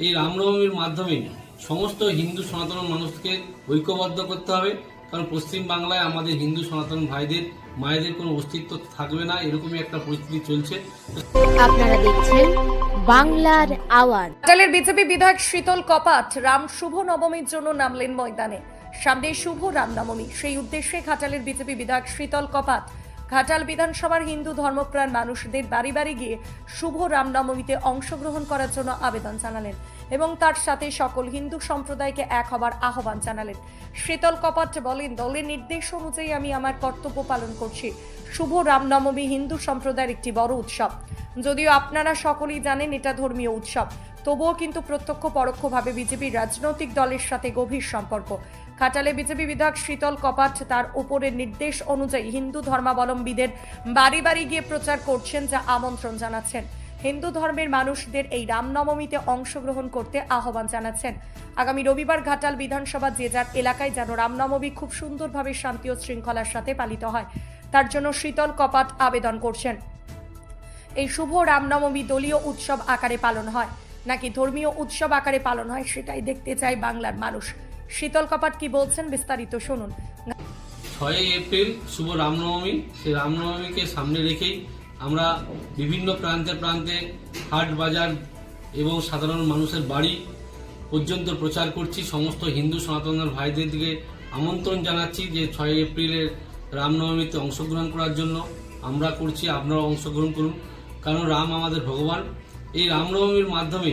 এই রামনবমীর মাধ্যমে সমস্ত হিন্দু সনাতন মানুষকে ঐক্যবদ্ধ করতে হবে। কারণ পশ্চিম বাংলায় আমাদের হিন্দু সনাতন ভাইদের মায়েদের কোনো অস্তিত্ব থাকবে না, এরকমই একটা পরিস্থিতি চলছে। আপনারা দেখছেন বাংলার আওয়াজ। ঘাটালের বিজেপি বিধায়ক শীতল কপাট রাম শুভ নবমীর জন্য নামলেন ময়দানে। সামনে শুভ রামনবমী, সেই উদ্দেশ্যে ঘাটালের বিজেপি বিধায়ক শীতল কপাট ঘাটাল বিধানসভার হিন্দু ধর্মপ্রাণ মানুষদের বাড়ি বাড়ি গিয়ে শুভ রামনবমীতে অংশগ্রহণ করার জন্য আবেদন জানালেন এবং তার সাথে সকল হিন্দু সম্প্রদায়কে এক হবার আহ্বান জানালেন। শীতল কপাট বলেন, দলের নির্দেশ অনুযায়ী আমি আমার কর্তব্য পালন করছি। শুভ রামনবমী হিন্দু সম্প্রদায়ের একটি বড় উৎসব। যদিও আপনারা সকলেই জানেন এটা ধর্মীয় উৎসব, তবুও কিন্তু প্রত্যক্ষ পরোক্ষভাবে বিজেপির রাজনৈতিক দলের সাথে গভীর সম্পর্ক। ঘাটালে বিজেপি বিধায়ক শীতল কপাট তার উপরের নির্দেশ অনুযায়ী হিন্দু ধর্মাবলম্বীদের বাড়ি বাড়ি গিয়ে প্রচার করছেন, যা আমন্ত্রণ জানাচ্ছেন। হিন্দু ধর্মের মানুষদের এই রামনবমীতে অংশগ্রহণ করতে আহ্বান জানাচ্ছেন। আগামী রবিবার ঘাটাল বিধানসভা যে যার এলাকায় যেন রামনবমী খুব সুন্দরভাবে শান্তি ও শৃঙ্খলার সাথে পালিত হয়, তার জন্য শীতল কপাট আবেদন করছেন। এই শুভ রামনবমী দলীয় উৎসব আকারে পালন হয় নাকি ধর্মীয় উৎসব আকারে পালন হয়, সেটাই দেখতে চায় বাংলার মানুষ। শীতল কপাট কি বলছেন বিস্তারিত শুনুন। 6 এপ্রিল শুভ রামনবমী, সেই রামনবমীকে সামনে রেখেই আমরা বিভিন্ন প্রান্তে প্রান্তে হাট বাজার এবং সাধারণ মানুষের বাড়ি পর্যন্ত প্রচার করছি। সমস্ত হিন্দু সনাতনের ভাইদের দিকে আমন্ত্রণ জানাচ্ছি যে 6 এপ্রিলের রামনবমীতে অংশগ্রহণ করার জন্য আমরা করছি, আপনারাও অংশগ্রহণ করুন। কারণ রাম আমাদের ভগবান। এই রামনবমীর মাধ্যমে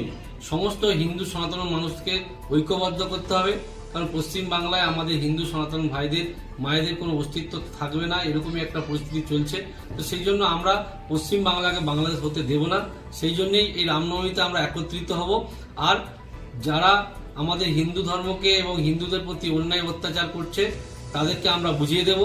সমস্ত হিন্দু সনাতন মানুষকে ঐক্যবদ্ধ করতে হবে। কারণ পশ্চিম বাংলায় আমাদের হিন্দু সনাতন ভাইদের মায়েদের কোনো অস্তিত্ব থাকবে না, এরকমই একটা পরিস্থিতি চলছে। তো সেই জন্য আমরা পশ্চিম বাংলাকে বাংলাদেশ হতে দেব না। সেই জন্যই এই রামনবমীতে আমরা একত্রিত হব। আর যারা আমাদের হিন্দু ধর্মকে এবং হিন্দুদের প্রতি অন্যায় অত্যাচার করছে তাদেরকে আমরা বুঝিয়ে দেব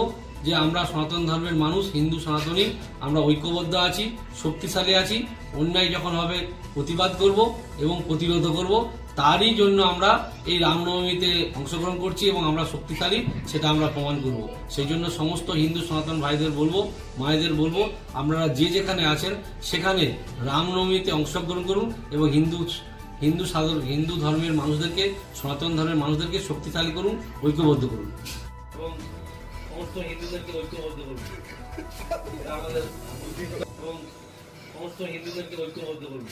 যে আমরা সনাতন ধর্মের মানুষ, হিন্দু সনাতনী, আমরা ঐক্যবদ্ধ আছি, শক্তিশালী আছি। অন্যায় যখন হবে প্রতিবাদ করব এবং প্রতিরোধ করব। তারই জন্য আমরা এই রামনবমীতে অংশগ্রহণ করছি এবং আমরা শক্তিশালী, সেটা আমরা প্রমাণ করব। সেই জন্য সমস্ত হিন্দু সনাতন ভাইদের বলবো, মায়েদের বলবো, আপনারা যে যেখানে আছেন সেখানে রামনবমীতে অংশগ্রহণ করুন এবং হিন্দু ধর্মের মানুষদেরকে, সনাতন ধর্মের মানুষদেরকে শক্তিশালী করুন, ঐক্যবদ্ধ করুন এবং সমস্ত হিন্দুদেরকে ঐক্যবদ্ধ করুন। সমস্ত হিন্দুদেরকে ঐক্যবদ্ধ করুন।